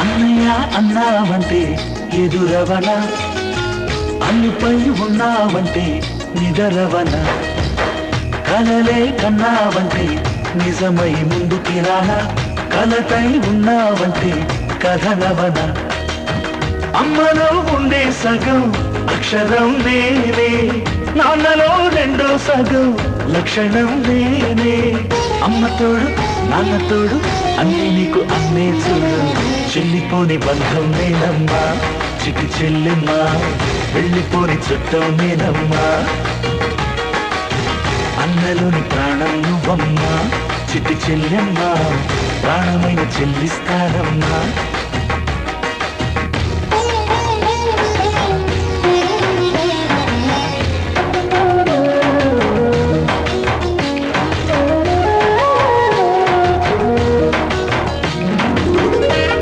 అన్నయ్య అన్నావంటే ఎదురవన, అన్నిపై ఉన్నావంటే నిదరవన, కలలే కన్నావంటే నిజమై ముందుకి రానా, కలతై ఉన్నావంటే కథనవన. అమ్మలో ఉండే సగం అక్షరం నేనే, నాన్నలో రెండో సగం లక్షణం నేనే. అమ్మ తోడు నాన్న తోడు అన్నీ నీకు అన్నే చూడు, చెల్లిపోని బంధం నేనమ్మా చిటి చెల్లెమ్మా, వెళ్ళిపోని చుట్టం నేనమ్మా. అన్నలోని ప్రాణం నువ్వమ్మా చిటి చెల్లెమ్మా, ప్రాణమైన చెల్లిస్తానమ్మా.